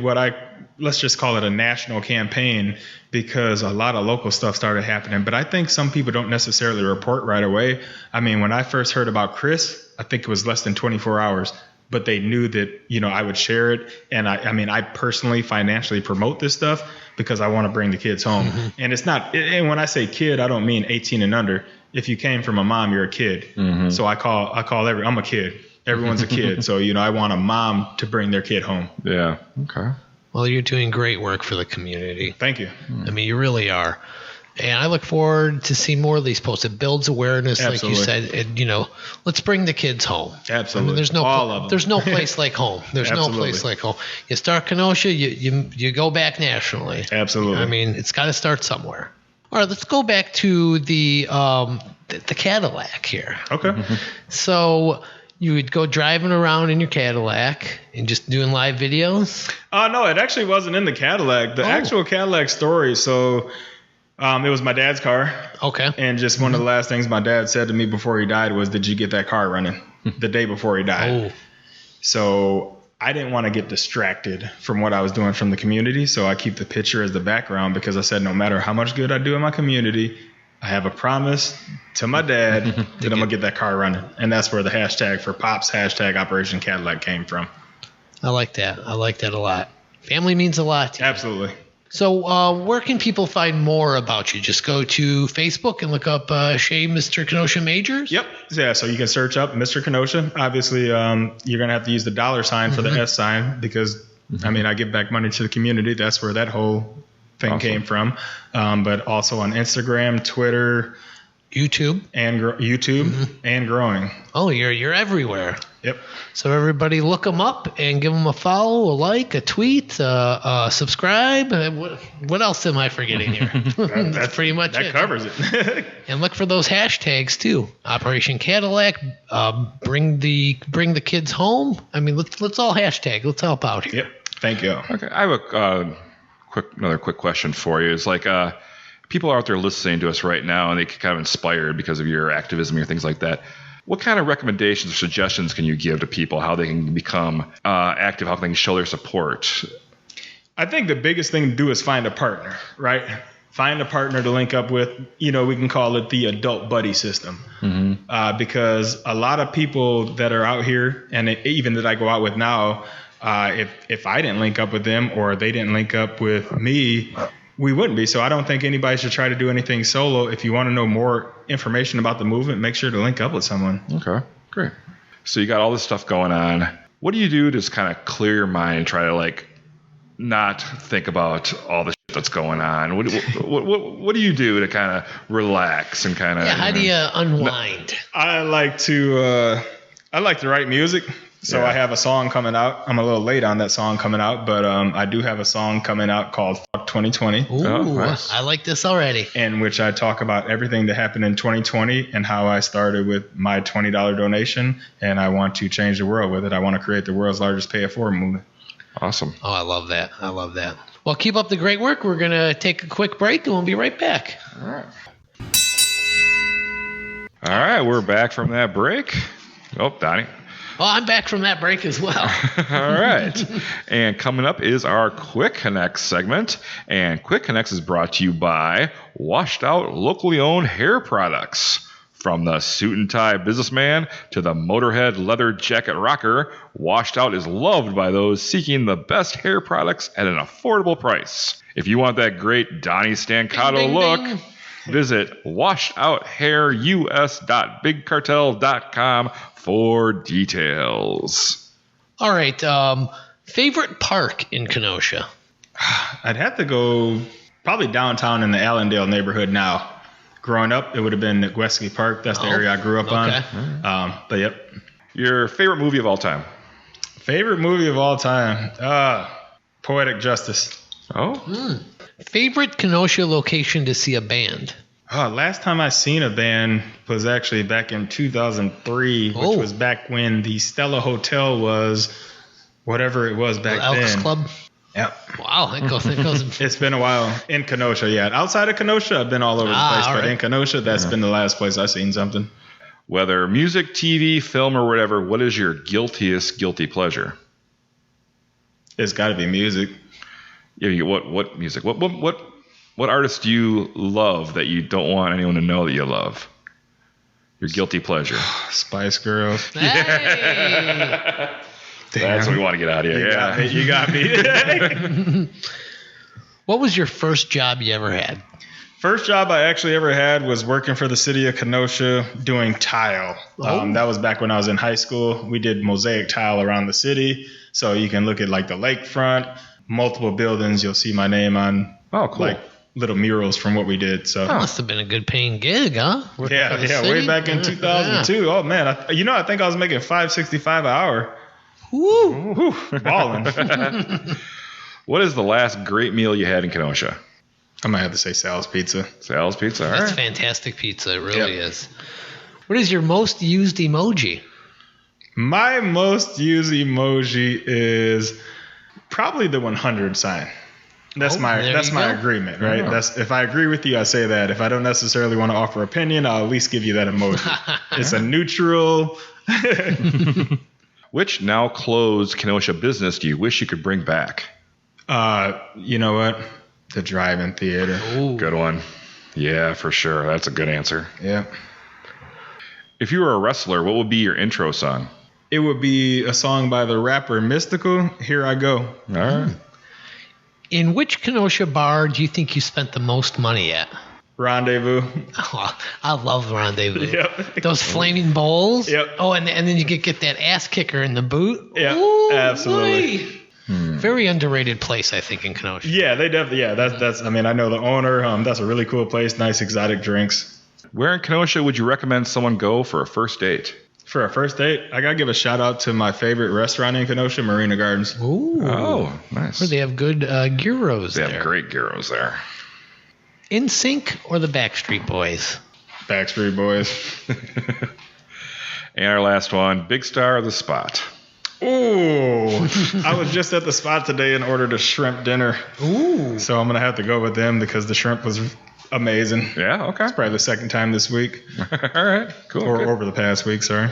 let's just call it a national campaign because a lot of local stuff started happening. But I think some people don't necessarily report right away. I mean, when I first heard about Chris, I think it was less than 24 hours, but they knew that, I would share it. And I personally financially promote this stuff because I want to bring the kids home. Mm-hmm. And it's not, and when I say kid, I don't mean 18 and under. If you came from a mom, you're a kid. Mm-hmm. So I'm a kid. Everyone's a kid. So, I want a mom to bring their kid home. Yeah. Okay. Well, you're doing great work for the community. Thank you. I mean, you really are. And I look forward to see more of these posts. It builds awareness, Absolutely. like you said. And, let's bring the kids home. Absolutely. I mean, there's no place like home. There's no place like home. You start Kenosha, you go back nationally. Absolutely. I mean, it's got to start somewhere. All right, let's go back to the Cadillac here. Okay. Mm-hmm. So you would go driving around in your Cadillac and just doing live videos? No, it actually wasn't in the Cadillac. The actual Cadillac story. So it was my dad's car. Okay. And just one of the last things my dad said to me before he died was, did you get that car running? The day before he died. Oh. So I didn't want to get distracted from what I was doing from the community. So I keep the picture as the background because I said, no matter how much good I do in my community, I have a promise to my dad that I'm going to get that car running. And that's where the hashtag for Pops, hashtag Operation Cadillac came from. I like that. I like that a lot. Family means a lot to you. Absolutely. So where can people find more about you? Just go to Facebook and look up Shay, Mr. Kenosha Majors? Yep. Yeah, so you can search up Mr. Kenosha. Obviously, you're going to have to use the $sign for the S sign because, I give back money to the community. That's where that whole thing came from. But also on Instagram, Twitter, YouTube, and growing. Oh, you're everywhere. Yep. So everybody look them up and give them a follow, a like, a tweet, subscribe. What else am I forgetting here? That's pretty much it. That covers it. And look for those hashtags too. Operation Cadillac, bring the kids home. I mean, let's all hashtag. Let's help out here. Yep. Thank you. Okay. I have another quick question for you. It's like people are out there listening to us right now and they get kind of inspired because of your activism or things like that. What kind of recommendations or suggestions can you give to people how they can become active, how they can show their support? I think the biggest thing to do is find a partner, right? Find a partner to link up with. We can call it the adult buddy system. Mm-hmm. Because a lot of people that are out here, and even that I go out with now, if I didn't link up with them or they didn't link up with me, we wouldn't be. So I don't think anybody should try to do anything solo. If you want to know more information about the movement, make sure to link up with someone. Okay, great. So you got all this stuff going on. What do you do to just kind of clear your mind and try to not think about all the shit that's going on? What do you do to kind of relax and kind of? Yeah, how do you unwind? I like to write music. So I have a song coming out. I'm a little late on that song coming out, but I do have a song coming out called Fuck 2020. Ooh, nice. I like this already. In which I talk about everything that happened in 2020 and how I started with my $20 donation, and I want to change the world with it. I want to create the world's largest pay it forward movement. Awesome. Oh, I love that. Well, keep up the great work. We're going to take a quick break, and we'll be right back. All right, we're back from that break. Oh, Donnie. Well, I'm back from that break as well. All right. And coming up is our Quick Connects segment. And Quick Connects is brought to you by Washed Out Locally Owned Hair Products. From the suit and tie businessman to the Motorhead leather jacket rocker, Washed Out is loved by those seeking the best hair products at an affordable price. If you want that great Donnie Stancato Ding, ding, look, ding. visit washedouthairs.bigcartel.com for details. All right. Favorite park in Kenosha? I'd have to go probably downtown in the Allendale neighborhood now. Growing up, it would have been Gweski Park. That's the area I grew up on. But yep. Your favorite movie of all time? Favorite movie of all time? Poetic Justice. Oh? Favorite Kenosha location to see a band? Last time I seen a band was actually back in 2003, which was back when the Stella Hotel was whatever it was back Elks then. Club? Yep. Wow, it goes. It's been a while. In Kenosha, yeah. Outside of Kenosha, I've been all over the place. But in Kenosha, that's been the last place I've seen something. Whether music, TV, film, or whatever, what is your guilty pleasure? It's got to be music. Yeah, what music? What artist do you love that you don't want anyone to know that you love? Your guilty pleasure. Spice Girls. Hey! That's what we want to get out of here. You got me. What was your first job you ever had? First job I actually ever had was working for the city of Kenosha doing tile. That was back when I was in high school. We did mosaic tile around the city. So you can look at like the lakefront, multiple buildings. You'll see my name on like little murals from what we did. So Must have been a good paying gig, huh? Yeah, way back in 2002. Yeah. Oh man, I think I was making $5.65 an hour. Woo! Balling. What is the last great meal you had in Kenosha? I might have to say Sal's Pizza. Sal's Pizza, all That's right. fantastic pizza. It really is. What is your most used emoji? My most used emoji is probably the 100 sign. That's my agreement, right? Oh. That's if I agree with you, I say that. If I don't necessarily want to offer opinion, I'll at least give you that emoji. It's a neutral. Which now closed Kenosha business do you wish you could bring back? You know what? The drive-in theater. Ooh. Good one. Yeah, for sure. That's a good answer. Yeah. If you were a wrestler, what would be your intro song? It would be a song by the rapper Mystical, Here I Go. All right. In which Kenosha bar do you think you spent the most money at? Rendezvous. Oh, I love Rendezvous. Yep. Those flaming bowls. Yep. Oh, and then you get that ass kicker in the boot. Yeah, Ooh, absolutely. boy. Very underrated place, I think, in Kenosha. Yeah, they definitely. Yeah, that's. I mean, I know the owner. That's a really cool place. Nice exotic drinks. Where in Kenosha would you recommend someone go for a first date? For a first date, I gotta give a shout out to my favorite restaurant in Kenosha, Marina Gardens. Ooh. Oh, nice. Where they have good gyros They there. have great gyros there. In Sync or the Backstreet Boys? Backstreet Boys. And our last one, Big Star or The Spot? Ooh, I was just at the Spot today and ordered a shrimp dinner. Ooh. So I'm gonna have to go with them because the shrimp was amazing. Yeah, okay. Probably the second time this week. All right, cool. Or good. over the past week, sorry.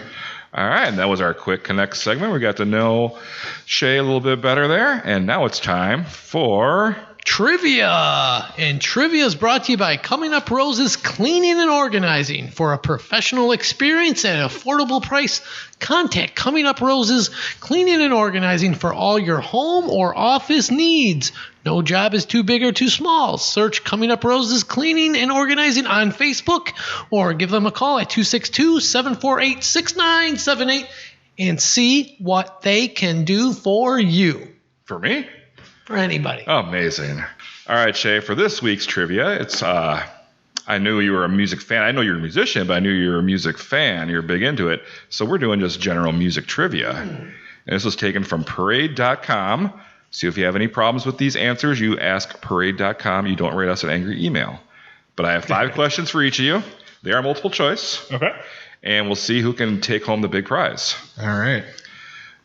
All right, and that was our Quick Connect segment. We got to know Shay a little bit better there. And now it's time for... Trivia! And trivia is brought to you by Coming Up Roses Cleaning and Organizing. For a professional experience at an affordable price, contact Coming Up Roses Cleaning and Organizing for all your home or office needs. No job is too big or too small. Search Coming Up Roses Cleaning and Organizing on Facebook or give them a call at 262-748-6978 and see what they can do for you. For me? For anybody. Amazing. All right, Shay, for this week's trivia, it's I knew you were a music fan. I know you're a musician, but I knew you were a music fan. You're big into it. So we're doing just general music trivia. And this was taken from parade.com. So if you have any problems with these answers, you ask parade.com. You don't write us an angry email. But I have 5 questions for each of you. They are multiple choice. Okay. And we'll see who can take home the big prize. All right.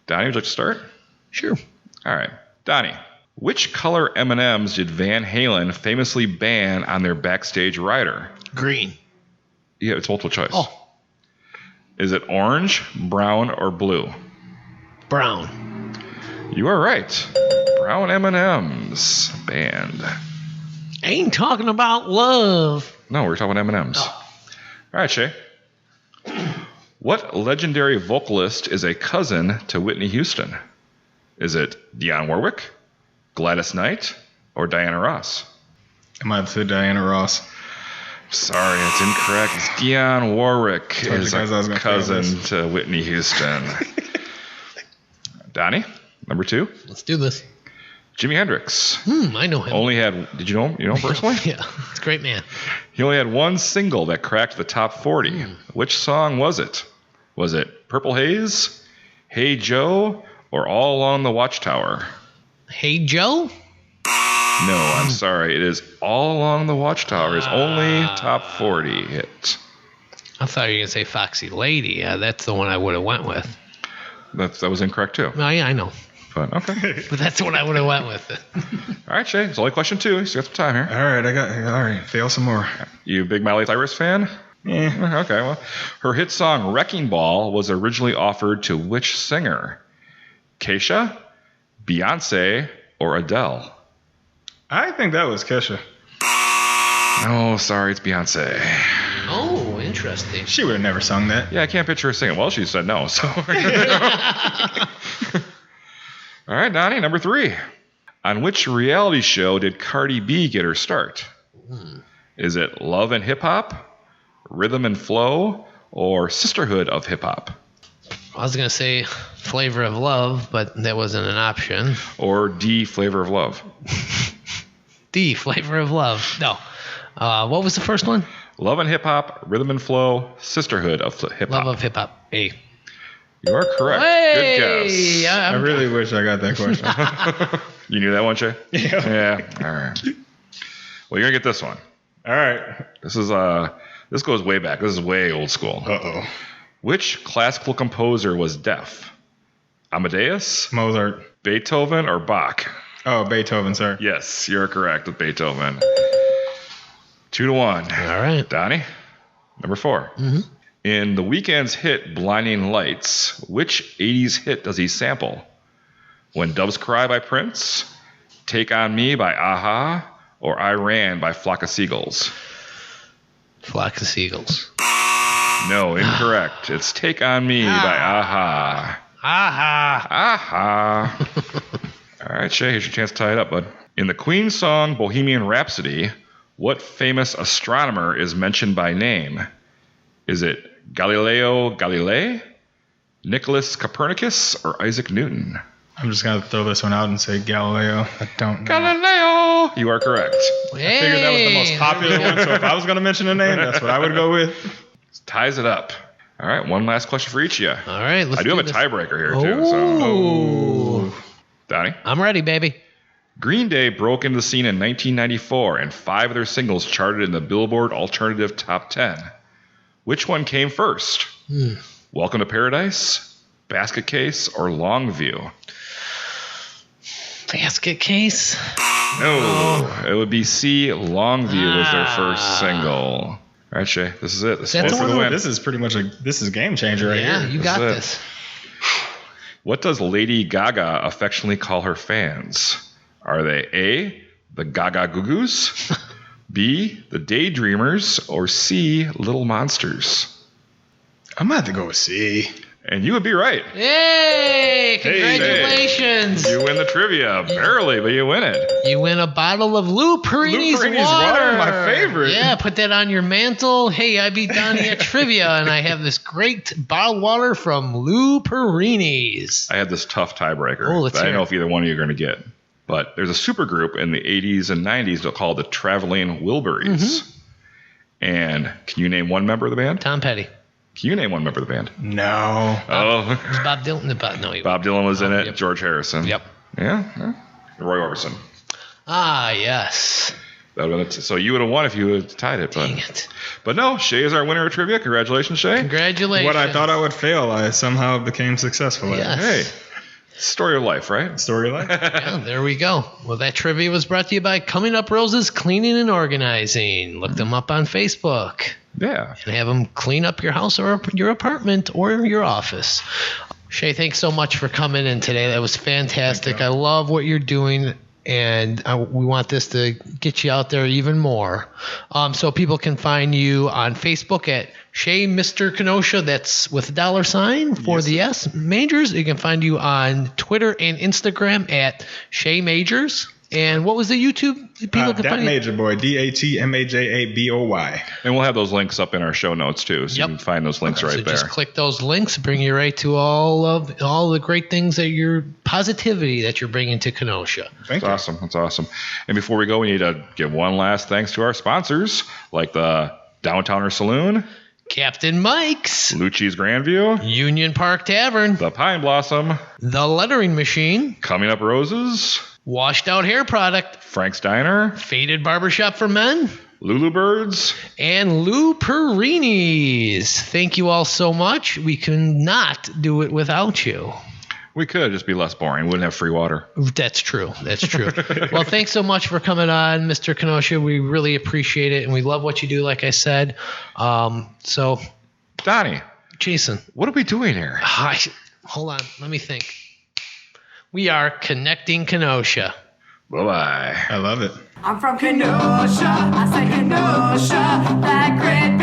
Donnie, would you like to start? Sure. All right. Donnie, which color M&Ms did Van Halen famously ban on their backstage rider? Green. Yeah, it's multiple choice. Oh, Is it orange, brown, or blue? brown. You are right. Brown M&Ms banned. Ain't talking about love. No, we're talking about M&Ms. Oh. All right, Shay. What legendary vocalist is a cousin to Whitney Houston? Is it Dionne Warwick, Gladys Knight, or Diana Ross? I might have said Diana Ross. Sorry, it's incorrect. It's Dionne Warwick is a cousin to Whitney Houston. Donnie, number 2. Let's do this. Jimi Hendrix. I know him. Did you know him personally? Yeah, it's a great man. He only had one single that cracked the top 40. Which song was it? Was it Purple Haze, Hey Joe, or All Along the Watchtower? Hey Joe? No, I'm sorry. It is All Along the Watchtower. His only top 40 hit. I thought you were going to say Foxy Lady. That's the one I would have went with. That was incorrect, too. Oh, yeah, I know. But, okay. But that's the one I would have went with. All right, Shay. It's only question 2, so you got some time here. All right. Fail some more. You a big Miley Cyrus fan? Yeah. Okay, well. Her hit song Wrecking Ball was originally offered to which singer? Keisha, Beyonce, or Adele? I think that was Kesha. No, sorry, it's Beyonce. Oh, interesting. She would have never sung that. Yeah, I can't picture her singing. Well, she said no, so. All right, Donnie, number 3. On which reality show did Cardi B get her start? Is it Love and Hip Hop, Rhythm and Flow, or Sisterhood of Hip Hop? I was going to say Flavor of Love, but that wasn't an option. Or D, Flavor of Love? D, Flavor of Love. No. What was the first one? Love and Hip Hop, Rhythm and Flow, Sisterhood of Hip Hop. Love of Hip Hop. A. You are correct. Hey! Good guess. I really wish I got that question. You knew that one, Shay? Yeah. All right. Well, you're going to get this one. All right. This goes way back. This is way old school. Uh-oh. Which classical composer was deaf? Amadeus, Mozart. Beethoven, or Bach? Oh, Beethoven, sir. Yes, you're correct with Beethoven. 2-1. All right. Donnie, number 4. In The Weeknd's hit Blinding Lights, which 80s hit does he sample? When Doves Cry by Prince, Take On Me by Aha, or I Ran by Flock of Seagulls? Flock of Seagulls. No, incorrect. It's Take On Me by Aha. Aha. All right, Shay, here's your chance to tie it up, bud. In the Queen song Bohemian Rhapsody, what famous astronomer is mentioned by name? Is it Galileo Galilei, Nicholas Copernicus, or Isaac Newton? I'm just going to throw this one out and say Galileo. I don't know. Galileo! You are correct. Hey. I figured that was the most popular one, so if I was going to mention a name, that's what I would go with. Ties it up. All right, one last question for each of you. All right, let's I do have this. a tiebreaker here, too. So. Donnie? I'm ready, baby. Green Day broke into the scene in 1994, and 5 of their singles charted in the Billboard Alternative Top 10. Which one came first? Welcome to Paradise, Basket Case, or Longview? Basket Case? No, it would be C. Longview was their first single. All right, Shay, this is it. This is for the win. This is pretty much this is game changer right here. Yeah, you got this. What does Lady Gaga affectionately call her fans? Are they A, the Gaga Goo Goos, B, the Daydreamers, or C, Little Monsters? I'm going to have to go with C. And you would be right. Yay! Congratulations! Hey, you win the trivia. Barely, but you win it. You win a bottle of Lou Perini's water. My favorite. Yeah, put that on your mantle. Hey, I beat Donnie at trivia, and I have this great bottled water from Lou Perini's. I had this tough tiebreaker. Oh, let's I hear don't know it. if either one of you are going to get. But there's a supergroup in the 80s and 90s called the Traveling Wilburys. And can you name one member of the band? Tom Petty. Can you name one member of the band? No. Oh. It's Bob Dylan. No, Bob Dylan was in it. Yep. George Harrison. Yep. Yeah. Roy Orbison. Ah, yes. That would have been so you would have won if you had tied it. But, Dang it. But no, Shay is our winner of trivia. Congratulations, Shay. Congratulations. What I thought I would fail, I somehow became successful at. Yes. Hey, story of life, right? Story of life. Yeah, there we go. Well, that trivia was brought to you by Coming Up Roses Cleaning and Organizing. Look them up on Facebook Yeah. and have them clean up your house or your apartment or your office. Shay, thanks so much for coming in today. That was fantastic. I love what you're doing. and we want this to get you out there even more. So people can find you on Facebook at Shay Mr. Kenosha. That's with $sign for the S Majors. You can find you on Twitter and Instagram at Shay Majors. And what was the YouTube? People can that find Major Boy, DATMAJABOY. And we'll have those links up in our show notes too, so you can find those links right so there. Just click those links, bring you right to all the great things that your positivity that you're bringing to Kenosha. Thank you. That's awesome. And before we go, we need to give one last thanks to our sponsors, like the Downtowner Saloon, Captain Mike's, Lucci's Grandview, Union Park Tavern, the Pine Blossom, the Lettering Machine, Coming Up Roses, Washed Out Hair Product, Frank's Diner, Faded Barbershop for Men, Lulu Birds, and Lou Perini's. Thank you all so much. We cannot do it without you. We could just be less boring. We wouldn't have free water. That's true. Well, thanks so much for coming on, Mr. Kenosha. We really appreciate it, and we love what you do, like I said. So, Donnie, Jason, what are we doing here? Hold on. Let me think. We are connecting Kenosha. Bye-bye. I love it. I'm from Kenosha. I say Kenosha, that great